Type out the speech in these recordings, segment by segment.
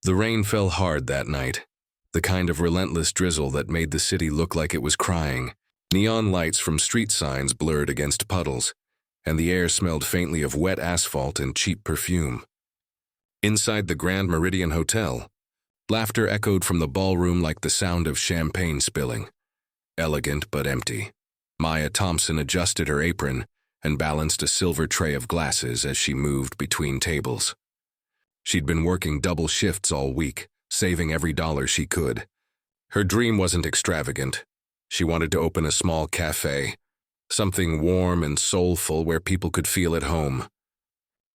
The rain fell hard that night, the kind of relentless drizzle that made the city look like it was crying. Neon lights from street signs blurred against puddles, and the air smelled faintly of wet asphalt and cheap perfume. Inside the Grand Meridian Hotel, laughter echoed from the ballroom like the sound of champagne spilling. Elegant but empty. Maya Thompson adjusted her apron and balanced a silver tray of glasses as she moved between tables. She'd been working double shifts all week, saving every dollar she could. Her dream wasn't extravagant. She wanted to open a small cafe, something warm and soulful where people could feel at home.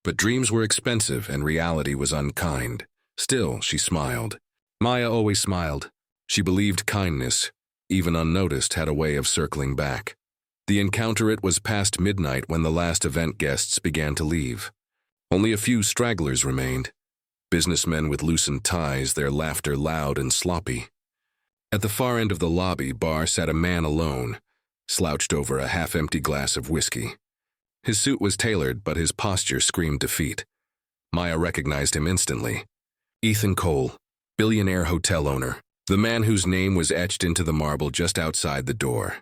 But dreams were expensive and reality was unkind. Still, she smiled. Maya always smiled. She believed kindness, even unnoticed, had a way of circling back. The encounter it was past midnight when the last event guests began to leave. Only a few stragglers remained. Businessmen with loosened ties, their laughter loud and sloppy. At the far end of the lobby bar sat a man alone, slouched over a half-empty glass of whiskey. His suit was tailored, but his posture screamed defeat. Maya recognized him instantly. Ethan Cole, Billionaire hotel owner, the man whose name was etched into the marble just outside the door.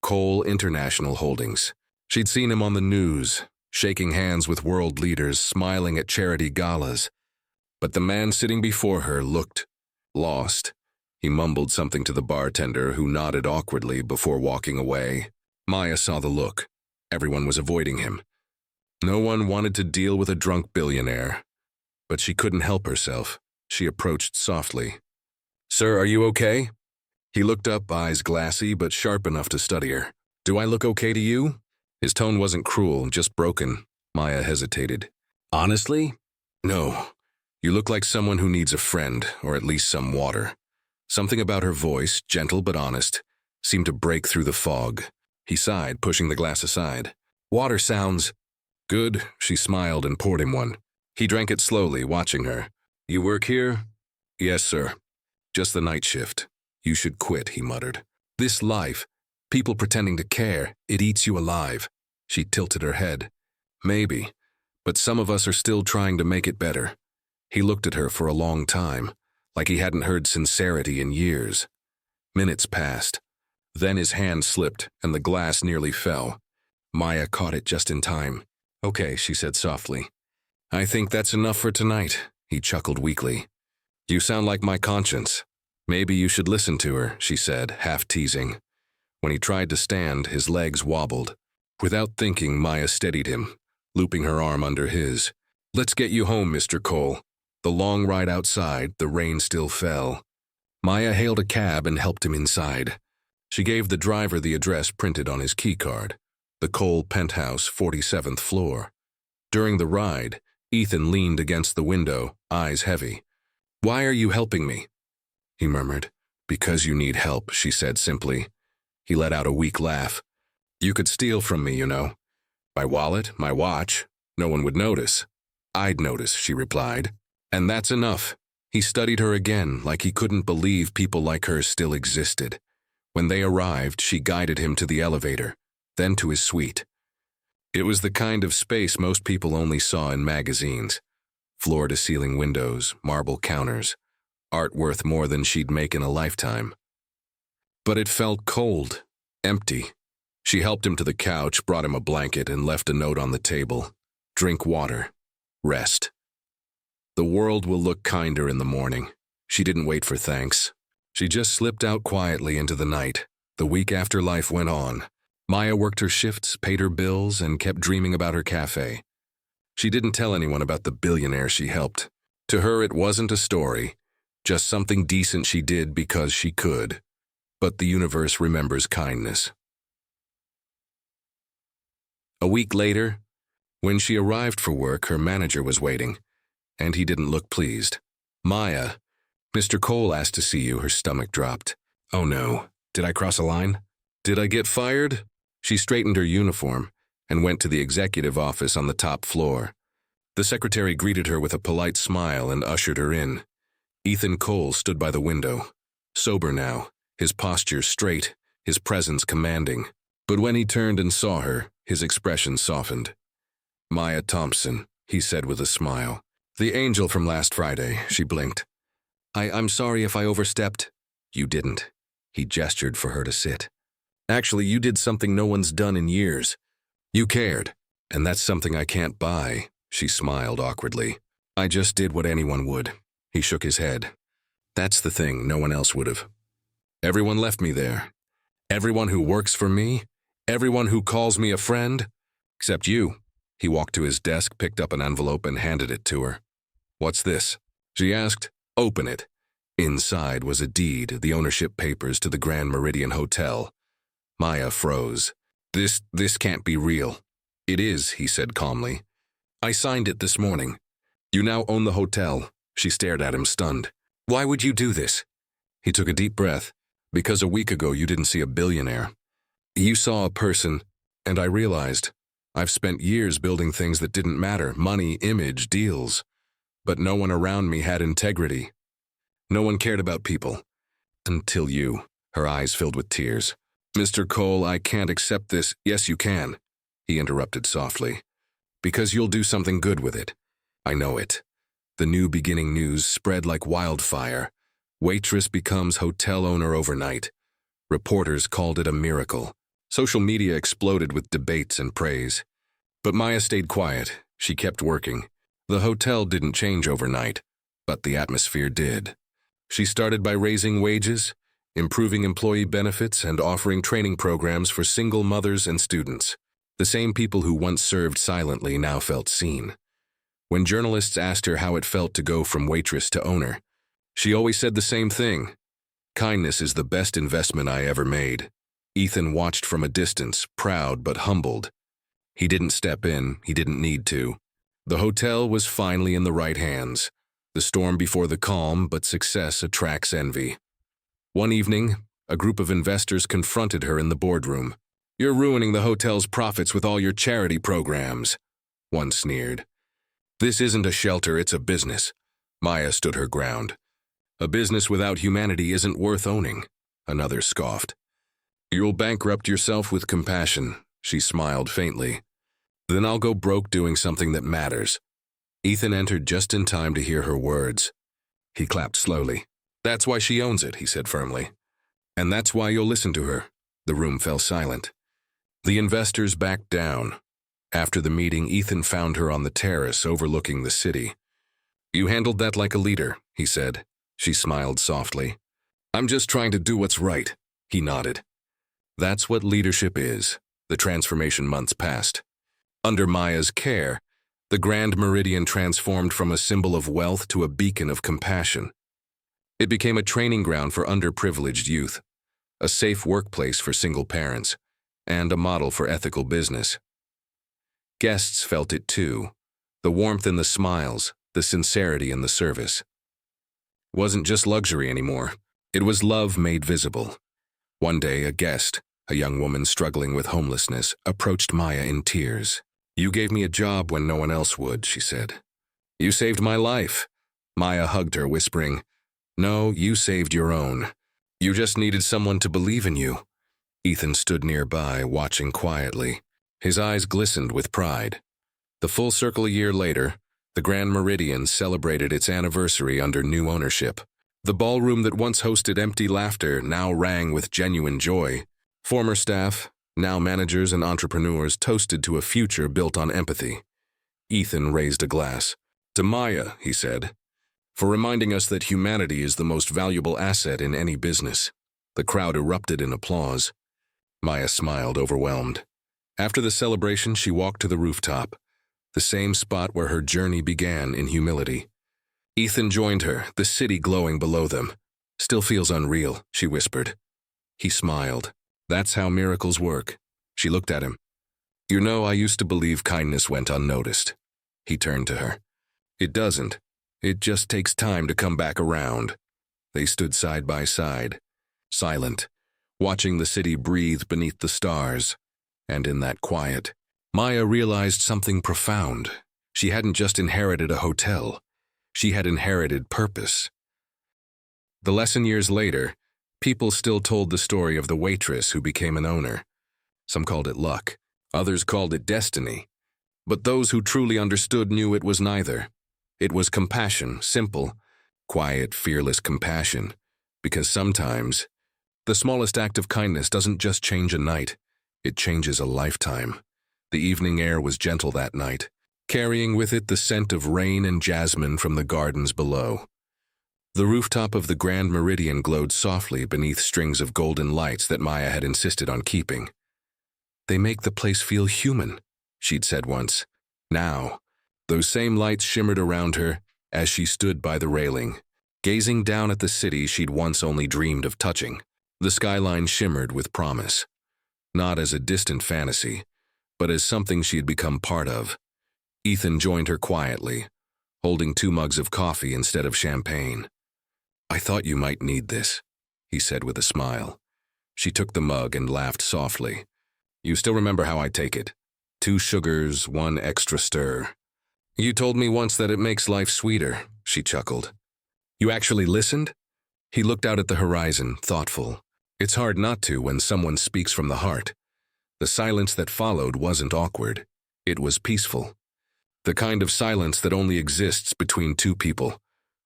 Cole International Holdings. She'd seen him on the news, shaking hands with world leaders, smiling at charity galas. But the man sitting before her looked lost. He mumbled something to the bartender, who nodded awkwardly before walking away. Maya saw the look. Everyone was avoiding him. No one wanted to deal with a drunk billionaire. But she couldn't help herself. She approached softly. "Sir, are you okay?" He looked up, eyes glassy but sharp enough to study her. "Do I look okay to you?" His tone wasn't cruel, just broken. Maya hesitated. "Honestly? No. You look like someone who needs a friend, or at least some water." Something about her voice, gentle but honest, seemed to break through the fog. He sighed, pushing the glass aside. "Water sounds good." She smiled and poured him one. He drank it slowly, watching her. "You work here?" "Yes, sir. Just the night shift." "You should quit," he muttered. "This life, people pretending to care, it eats you alive." She tilted her head. "Maybe, but some of us are still trying to make it better." He looked at her for a long time, like he hadn't heard sincerity in years. Minutes passed. Then his hand slipped, and the glass nearly fell. Maya caught it just in time. "Okay," she said softly. "I think that's enough for tonight," he chuckled weakly. "You sound like my conscience. Maybe you should listen to her," she said, half teasing. When he tried to stand, his legs wobbled. Without thinking, Maya steadied him, looping her arm under his. "Let's get you home, Mr. Cole." The long ride outside, the rain still fell. Maya hailed a cab and helped him inside. She gave the driver the address printed on his keycard, the Cole penthouse, 47th floor. During the ride, Ethan leaned against the window, eyes heavy. "Why are you helping me?" he murmured. "Because you need help," she said simply. He let out a weak laugh. "You could steal from me, you know. My wallet, my watch. No one would notice." "I'd notice," she replied. "And that's enough." He studied her again, like he couldn't believe people like her still existed. When they arrived, she guided him to the elevator, then to his suite. It was the kind of space most people only saw in magazines. Floor-to-ceiling windows, marble counters, art worth more than she'd make in a lifetime. But it felt cold, empty. She helped him to the couch, brought him a blanket, and left a note on the table. "Drink water. Rest. The world will look kinder in the morning." She didn't wait for thanks. She just slipped out quietly into the night. The week after life went on. Maya worked her shifts, paid her bills, and kept dreaming about her cafe. She didn't tell anyone about the billionaire she helped. To her, it wasn't a story, just something decent she did because she could. But the universe remembers kindness. A week later, when she arrived for work, her manager was waiting, and he didn't look pleased. "Maya, Mr. Cole asked to see you." Her stomach dropped. "Oh no, did I cross a line? Did I get fired?" She straightened her uniform and went to the executive office on the top floor. The secretary greeted her with a polite smile and ushered her in. Ethan Cole stood by the window, sober now, his posture straight, his presence commanding. But when he turned and saw her, his expression softened. "Maya Thompson," he said with a smile. "The angel from last Friday," she blinked. I'm sorry if I overstepped. You didn't. He gestured for her to sit. Actually, you did something no one's done in years. You cared, and that's something I can't buy, she smiled awkwardly. I just did what anyone would. He shook his head. That's the thing, no one else would have. Everyone left me there. Everyone who works for me, everyone who calls me a friend, except you. He walked to his desk, picked up an envelope, and handed it to her. What's this? She asked. Open it. Inside was a deed, the ownership papers to the Grand Meridian Hotel. Maya froze. This can't be real. It is, he said calmly. I signed it this morning. You now own the hotel. She stared at him, stunned. Why would you do this? He took a deep breath. Because a week ago you didn't see a billionaire. You saw a person, and I realized. I've spent years building things that didn't matter, money, image, deals. But no one around me had integrity. No one cared about people. Until you. Her eyes filled with tears. Mr. Cole, I can't accept this. Yes, you can, he interrupted softly. Because you'll do something good with it. I know it. The new beginning news spread like wildfire. Waitress becomes hotel owner overnight. Reporters called it a miracle. Social media exploded with debates and praise. But Maya stayed quiet. She kept working. The hotel didn't change overnight, but the atmosphere did. She started by raising wages, improving employee benefits, and offering training programs for single mothers and students. The same people who once served silently now felt seen. When journalists asked her how it felt to go from waitress to owner, she always said the same thing. Kindness is the best investment I ever made. Ethan watched from a distance, proud but humbled. He didn't step in, he didn't need to. The hotel was finally in the right hands. The storm before the calm, but success attracts envy. One evening, a group of investors confronted her in the boardroom. You're ruining the hotel's profits with all your charity programs, one sneered. This isn't a shelter, it's a business. Maya stood her ground. A business without humanity isn't worth owning, another scoffed. You'll bankrupt yourself with compassion, she smiled faintly. Then I'll go broke doing something that matters. Ethan entered just in time to hear her words. He clapped slowly. That's why she owns it, he said firmly. And that's why you'll listen to her. The room fell silent. The investors backed down. After the meeting, Ethan found her on the terrace overlooking the city. You handled that like a leader, he said. She smiled softly. I'm just trying to do what's right, he nodded. That's what leadership is. The transformation months passed. Under Maya's care, the Grand Meridian transformed from a symbol of wealth to a beacon of compassion. It became a training ground for underprivileged youth, a safe workplace for single parents, and a model for ethical business. Guests felt it too, the warmth in the smiles, the sincerity in the service. It wasn't just luxury anymore, it was love made visible. One day, a guest, a young woman struggling with homelessness, approached Maya in tears. You gave me a job when no one else would, she said. You saved my life. Maya hugged her, whispering, No, you saved your own. You just needed someone to believe in you. Ethan stood nearby, watching quietly. His eyes glistened with pride. The full circle a year later, the Grand Meridian celebrated its anniversary under new ownership. The ballroom that once hosted empty laughter now rang with genuine joy. Former staff, now managers and entrepreneurs, toasted to a future built on empathy. Ethan raised a glass. To Maya, he said, for reminding us that humanity is the most valuable asset in any business. The crowd erupted in applause. Maya smiled, overwhelmed. After the celebration, she walked to the rooftop, the same spot where her journey began in humility. Ethan joined her, the city glowing below them. Still feels unreal, she whispered. He smiled. That's how miracles work. She looked at him. You know, I used to believe kindness went unnoticed. He turned to her. It doesn't. It just takes time to come back around. They stood side by side, silent, watching the city breathe beneath the stars. And in that quiet, Maya realized something profound. She hadn't just inherited a hotel. She had inherited purpose. The lesson years later, people still told the story of the waitress who became an owner. Some called it luck. Others called it destiny. But those who truly understood knew it was neither. It was compassion, simple, quiet, fearless compassion, because sometimes the smallest act of kindness doesn't just change a night, it changes a lifetime. The evening air was gentle that night, carrying with it the scent of rain and jasmine from the gardens below. The rooftop of the Grand Meridian glowed softly beneath strings of golden lights that Maya had insisted on keeping. "They make the place feel human," she'd said once. Now, those same lights shimmered around her as she stood by the railing, gazing down at the city she'd once only dreamed of touching. The skyline shimmered with promise, not as a distant fantasy, but as something she had become part of. Ethan joined her quietly, holding 2 mugs of coffee instead of champagne. "I thought you might need this," he said with a smile. She took the mug and laughed softly. "You still remember how I take it. 2 sugars, 1 extra stir." "You told me once that it makes life sweeter," she chuckled. "You actually listened?" He looked out at the horizon, thoughtful. It's hard not to when someone speaks from the heart. The silence that followed wasn't awkward. It was peaceful. The kind of silence that only exists between 2 people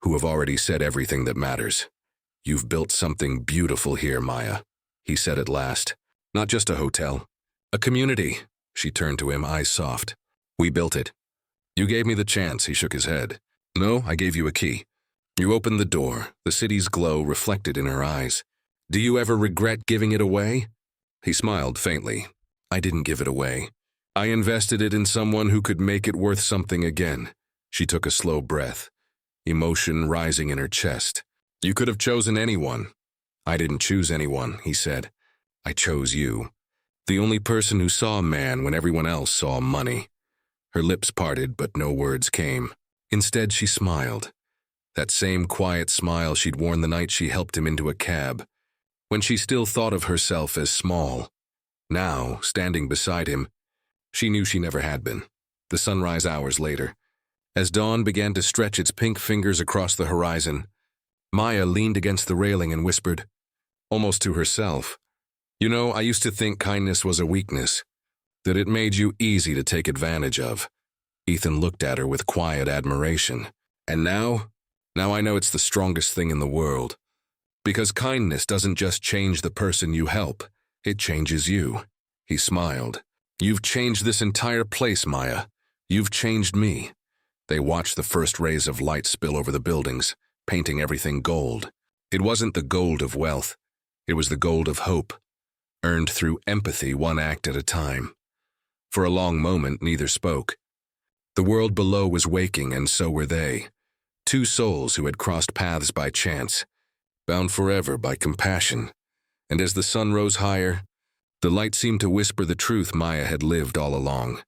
who have already said everything that matters. "You've built something beautiful here, Maya," he said at last. "Not just a hotel. A community." She turned to him, eyes soft. "We built it. You gave me the chance," he shook his head. "No, I gave you a key. You opened the door, the city's glow reflected in her eyes. Do you ever regret giving it away?" He smiled faintly. "I didn't give it away. I invested it in someone who could make it worth something again." She took a slow breath, emotion rising in her chest. "You could have chosen anyone." "I didn't choose anyone," he said. "I chose you. The only person who saw a man when everyone else saw money." Her lips parted, but no words came. Instead, she smiled. That same quiet smile she'd worn the night she helped him into a cab, when she still thought of herself as small. Now, standing beside him, she knew she never had been. The sunrise hours later, as dawn began to stretch its pink fingers across the horizon, Maya leaned against the railing and whispered, almost to herself, "You know, I used to think kindness was a weakness, that it made you easy to take advantage of." Ethan looked at her with quiet admiration. "And now I know it's the strongest thing in the world. Because kindness doesn't just change the person you help, it changes you." He smiled. "You've changed this entire place, Maya. You've changed me." They watched the first rays of light spill over the buildings, painting everything gold. It wasn't the gold of wealth. It was the gold of hope, earned through empathy, 1 act at a time. For a long moment, neither spoke. The world below was waking, and so were they. 2 souls who had crossed paths by chance, bound forever by compassion. And as the sun rose higher, the light seemed to whisper the truth Maya had lived all along.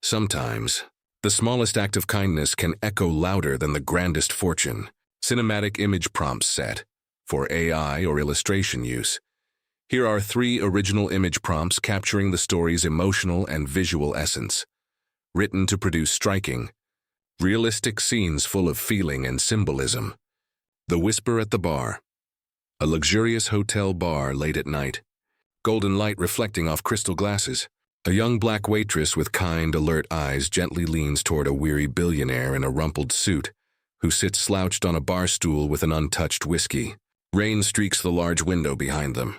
Sometimes, the smallest act of kindness can echo louder than the grandest fortune. Cinematic image prompts set, for AI or illustration use. Here are 3 original image prompts capturing the story's emotional and visual essence. Written to produce striking, realistic scenes full of feeling and symbolism. The Whisper at the Bar. A luxurious hotel bar late at night. Golden light reflecting off crystal glasses. A young black waitress with kind, alert eyes gently leans toward a weary billionaire in a rumpled suit, who sits slouched on a bar stool with an untouched whiskey. Rain streaks the large window behind them.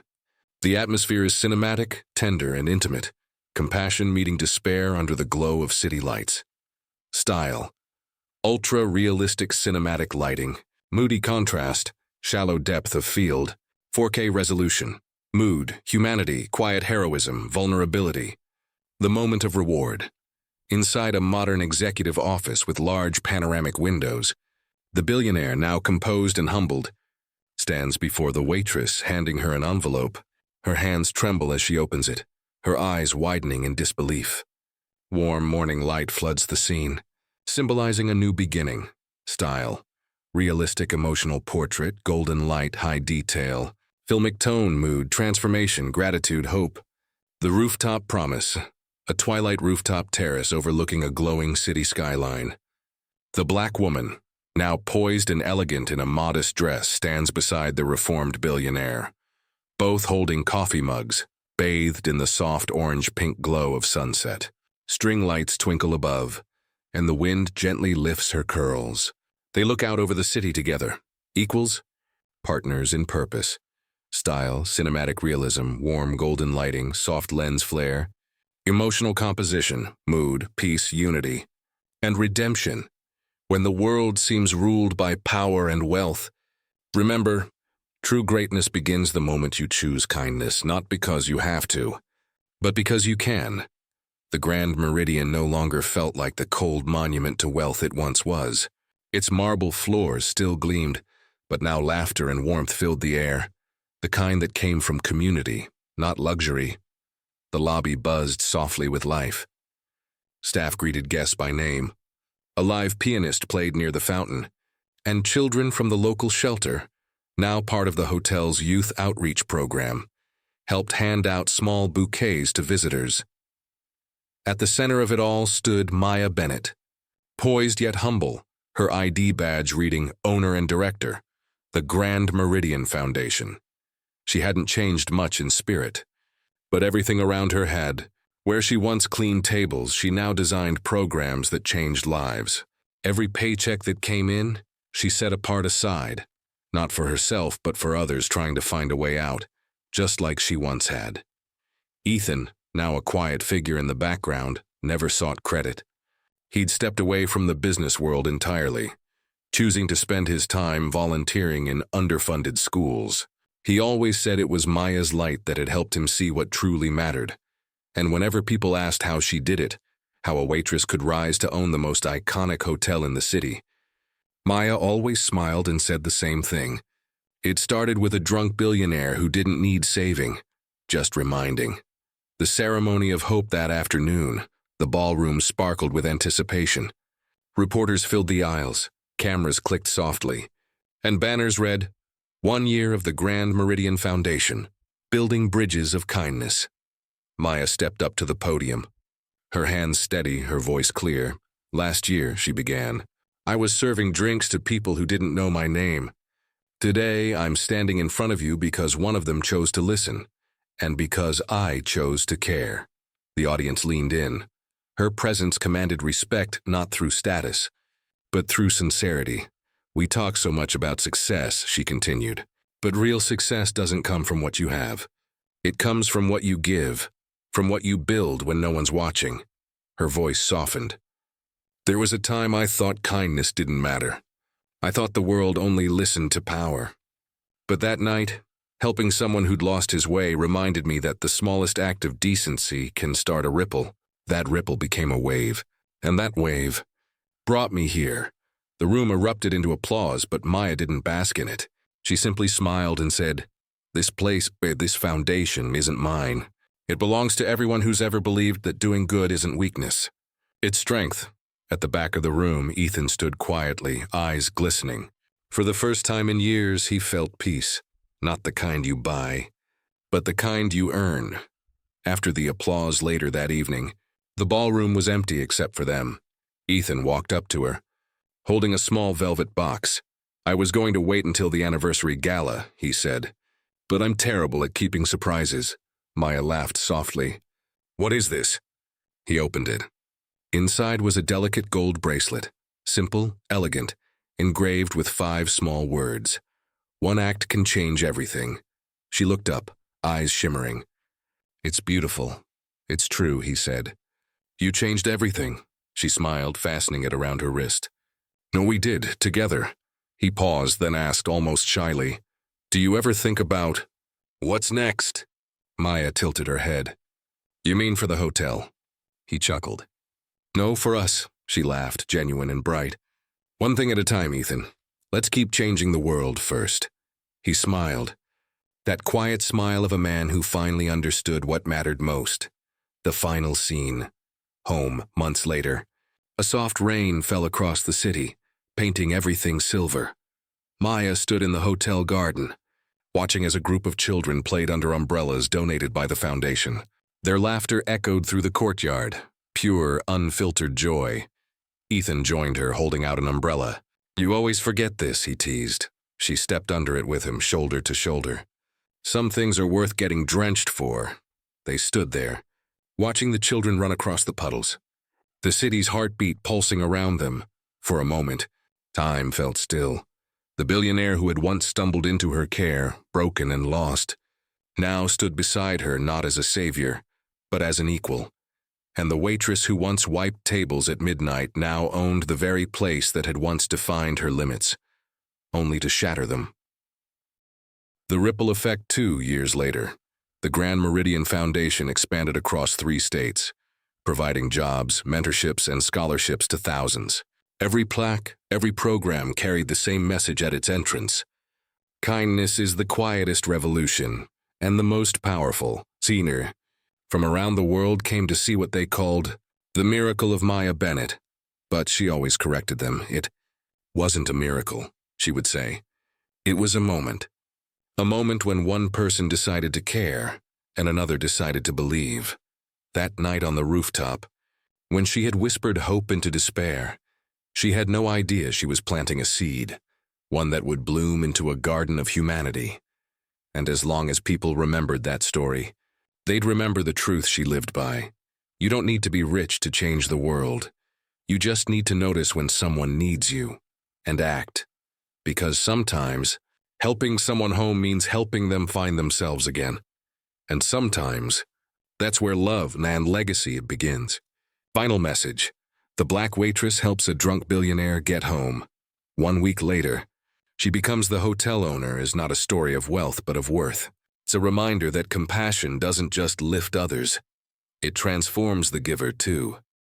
The atmosphere is cinematic, tender, and intimate, compassion meeting despair under the glow of city lights. Style. Ultra-realistic cinematic lighting, moody contrast, shallow depth of field, 4K resolution. Mood, humanity, quiet heroism, vulnerability. The moment of reward. Inside a modern executive office with large panoramic windows, the billionaire, now composed and humbled, stands before the waitress, handing her an envelope. Her hands tremble as she opens it, her eyes widening in disbelief. Warm morning light floods the scene, symbolizing a new beginning. Style. Realistic emotional portrait, golden light, high detail. Filmic tone, mood, transformation, gratitude, hope. The rooftop promise. A twilight rooftop terrace overlooking a glowing city skyline. The black woman, now poised and elegant in a modest dress, stands beside the reformed billionaire, both holding coffee mugs, bathed in the soft orange-pink glow of sunset. String lights twinkle above, and the wind gently lifts her curls. They look out over the city together, Equals partners in purpose. Style, cinematic realism, warm golden lighting, soft lens flare. Emotional composition, mood, peace, unity. And redemption. When the world seems ruled by power and wealth, remember, true greatness begins the moment you choose kindness, not because you have to, but because you can. The Grand Meridian no longer felt like the cold monument to wealth it once was. Its marble floors still gleamed, but now laughter and warmth filled the air, the kind that came from community, not luxury. The lobby buzzed softly with life. Staff greeted guests by name. A live pianist played near the fountain, and children from the local shelter, now part of the hotel's youth outreach program, helped hand out small bouquets to visitors. At the center of it all stood Maya Bennett, poised yet humble, her ID badge reading owner and director, the Grand Meridian Foundation. She hadn't changed much in spirit, but everything around her had. Where she once cleaned tables, she now designed programs that changed lives. Every paycheck that came in, she set a part aside, not for herself but for others trying to find a way out, just like she once had. Ethan, now a quiet figure in the background, never sought credit. He'd stepped away from the business world entirely, choosing to spend his time volunteering in underfunded schools. He always said it was Maya's light that had helped him see what truly mattered. And whenever people asked how she did it, how a waitress could rise to own the most iconic hotel in the city, Maya always smiled and said the same thing. It started with a drunk billionaire who didn't need saving, just reminding. The ceremony of hope that afternoon, the ballroom sparkled with anticipation. Reporters filled the aisles, cameras clicked softly, and banners read, "1 year of the Grand Meridian Foundation, building bridges of kindness." Maya stepped up to the podium. Her hands steady, her voice clear. "Last year," she began, "I was serving drinks to people who didn't know my name. Today, I'm standing in front of you because one of them chose to listen, and because I chose to care." The audience leaned in. Her presence commanded respect not through status, but through sincerity. "We talk so much about success," she continued, "but real success doesn't come from what you have. It comes from what you give, from what you build when no one's watching." Her voice softened. "There was a time I thought kindness didn't matter. I thought the world only listened to power. But that night, helping someone who'd lost his way reminded me that the smallest act of decency can start a ripple. That ripple became a wave, and that wave brought me here." The room erupted into applause, but Maya didn't bask in it. She simply smiled and said, "This place, this foundation, isn't mine. It belongs to everyone who's ever believed that doing good isn't weakness. It's strength." At the back of the room, Ethan stood quietly, eyes glistening. For the first time in years, he felt peace. Not the kind you buy, but the kind you earn. After the applause later that evening, the ballroom was empty except for them. Ethan walked up to her, holding a small velvet box. "I was going to wait until the anniversary gala," he said, "but I'm terrible at keeping surprises." Maya laughed softly. "What is this?" He opened it. Inside was a delicate gold bracelet, simple, elegant, engraved with 5 small words. "One act can change everything." She looked up, eyes shimmering. "It's beautiful. It's true," he said. "You changed everything." She smiled, fastening it around her wrist. "No, we did, together." He paused, then asked almost shyly, "Do you ever think about what's next?" Maya tilted her head. "You mean for the hotel?" He chuckled. "No, for us," she laughed, genuine and bright. "One thing at a time, Ethan. Let's keep changing the world first." He smiled. That quiet smile of a man who finally understood what mattered most. The final scene. Home, months later. A soft rain fell across the city, painting everything silver. Maya stood in the hotel garden, watching as a group of children played under umbrellas donated by the foundation. Their laughter echoed through the courtyard, pure, unfiltered joy. Ethan joined her, holding out an umbrella. "You always forget this," he teased. She stepped under it with him, shoulder to shoulder. "Some things are worth getting drenched for." They stood there, watching the children run across the puddles. The city's heartbeat pulsing around them. For a moment, time felt still. The billionaire who had once stumbled into her care, broken and lost, now stood beside her not as a savior, but as an equal. And the waitress who once wiped tables at midnight now owned the very place that had once defined her limits, only to shatter them. The ripple effect, 2 years later. The Grand Meridian Foundation expanded across 3 states, providing jobs, mentorships, and scholarships to thousands. Every plaque, every program carried the same message at its entrance. Kindness is the quietest revolution, and the most powerful. Senior from around the world came to see what they called the miracle of Maya Bennett. But she always corrected them. It wasn't a miracle, she would say. It was a moment. A moment when one person decided to care, and another decided to believe. That night on the rooftop, when she had whispered hope into despair, she had no idea she was planting a seed, one that would bloom into a garden of humanity. And as long as people remembered that story, they'd remember the truth she lived by. You don't need to be rich to change the world. You just need to notice when someone needs you, and act. Because sometimes, helping someone home means helping them find themselves again. And sometimes, that's where love and legacy begins. Final message. The black waitress helps a drunk billionaire get home. 1 week later, she becomes the hotel owner is not a story of wealth but of worth. It's a reminder that compassion doesn't just lift others. It transforms the giver too.